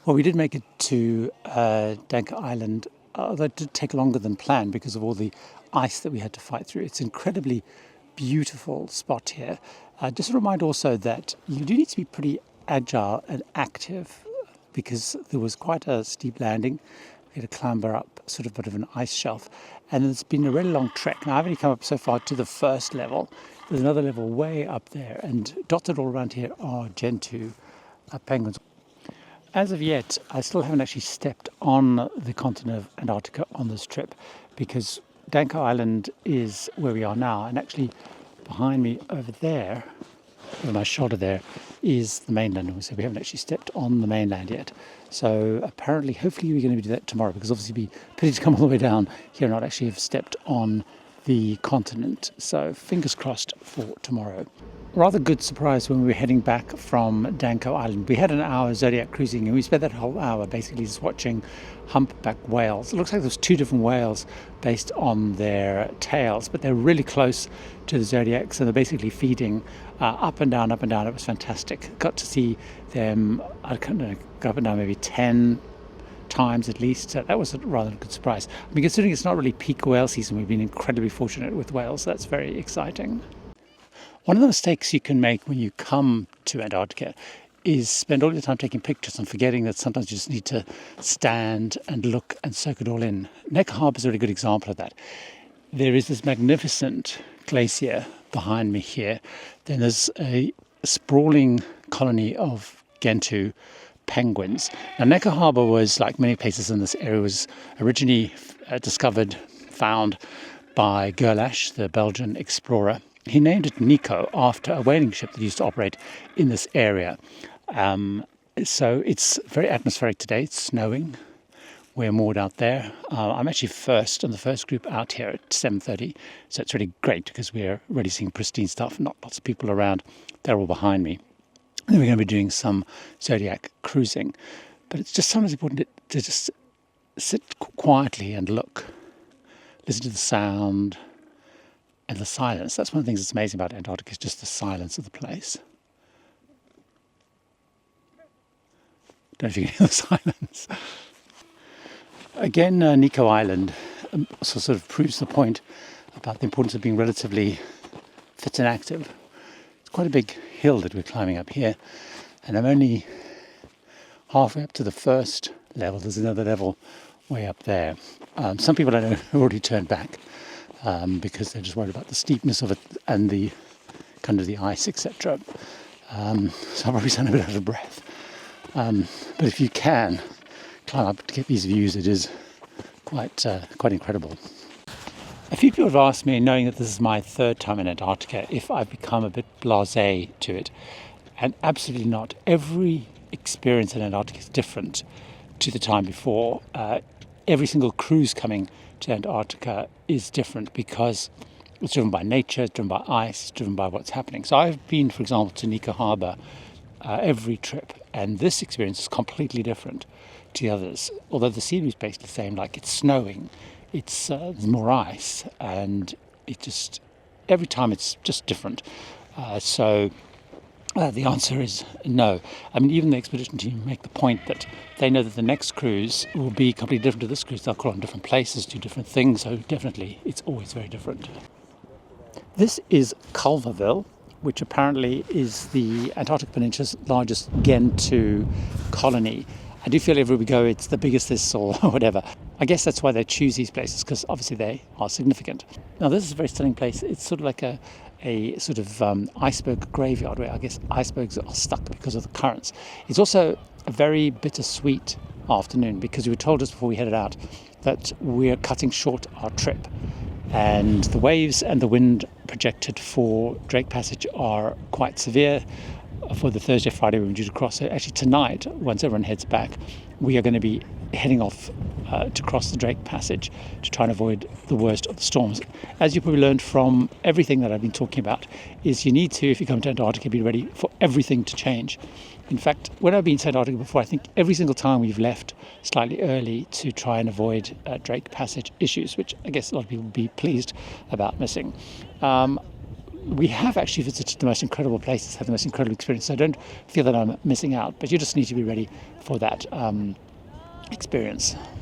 Well, we did make it to Danco Island, although it did take longer than planned because of all the ice that we had to fight through. It's an incredibly beautiful spot here. Just a reminder also that you do need to be pretty agile and active because there was quite a steep landing. We had to clamber up sort of a bit of an ice shelf. And it's been a really long trek. Now, I've only come up so far to the first level. There's another level way up there. And dotted all around here are Gentoo penguins. As of yet, I still haven't actually stepped on the continent of Antarctica on this trip because Danco Island is where we are now, and actually behind me over there, over my shoulder there, is the mainland. So we haven't actually stepped on the mainland yet. So apparently, hopefully we're going to do that tomorrow, because obviously it'd be pity to come all the way down here and not actually have stepped on the continent. So fingers crossed for tomorrow. Rather good surprise when we were heading back from Danco Island. We had an hour Zodiac cruising, and we spent that whole hour basically just watching humpback whales. It looks like there's two different whales based on their tails, but they're really close to the Zodiacs, and they're basically feeding up and down, up and down. It was fantastic. Got to see them, I don't know, go up and down maybe 10 times at least. So that was a rather good surprise. I mean, considering it's not really peak whale season, we've been incredibly fortunate with whales. So that's very exciting. One of the mistakes you can make when you come to Antarctica is spend all your time taking pictures and forgetting that sometimes you just need to stand and look and soak it all in. Neko Harbour is a really good example of that. There is this magnificent glacier behind me here. Then there's a sprawling colony of Gentoo penguins. Now, Neko Harbour was, like many places in this area, was originally found by Gerlache, the Belgian explorer. He named it Neko after a whaling ship that used to operate in this area. So it's very atmospheric today. It's snowing. We're moored out there. I'm actually first in the first group out here at 7:30. So it's really great because we're already seeing pristine stuff, not lots of people around. They're all behind me. And then we're going to be doing some Zodiac cruising. But it's just sometimes important to just sit quietly and look. Listen to the sound and the silence. That's one of the things that's amazing about Antarctica, is just the silence of the place. Don't know if you can hear the silence. Again, Neko Island sort of proves the point about the importance of being relatively fit and active. It's quite a big hill that we're climbing up here, and I'm only halfway up to the first level. There's another level way up there. Some people I know have already turned back because they're just worried about the steepness of it and the kind of the ice, etc. So I'll probably sound a bit out of breath. But if you can climb up to get these views, it is quite incredible. A few people have asked me, knowing that this is my third time in Antarctica, if I've become a bit blasé to it. And absolutely not. Every experience in Antarctica is different to the time before. Every single cruise coming to Antarctica is different because it's driven by nature, it's driven by ice, it's driven by what's happening. So I've been, for example, to Neko Harbour every trip, and this experience is completely different to the others. Although the scenery is basically the same, like it's snowing, there's more ice, and every time it's just different. The answer is no. I mean, even the expedition team make the point that they know that the next cruise will be completely different to this cruise. They'll call on different places, do different things, so definitely it's always very different. This is Cuverville, which apparently is the Antarctic Peninsula's largest Gentoo colony. I do feel everywhere we go it's the biggest this or whatever. I guess that's why they choose these places, because obviously they are significant. Now, this is a very stunning place. It's sort of like a sort of iceberg graveyard where I guess icebergs are stuck because of the currents. It's also a very bittersweet afternoon because we were told just before we headed out that we're cutting short our trip, and the waves and the wind projected for Drake Passage are quite severe for the Thursday, Friday when we're due to cross. So actually tonight, once everyone heads back, we are going to be heading off to cross the Drake Passage to try and avoid the worst of the storms. As you probably learned from everything that I've been talking about, is you need to, if you come to Antarctica, be ready for everything to change. In fact, when I've been to Antarctica before, I think every single time we've left slightly early to try and avoid Drake Passage issues, which I guess a lot of people will be pleased about missing. we have actually visited the most incredible places, had the most incredible experience. So I don't feel that I'm missing out, but you just need to be ready for that experience.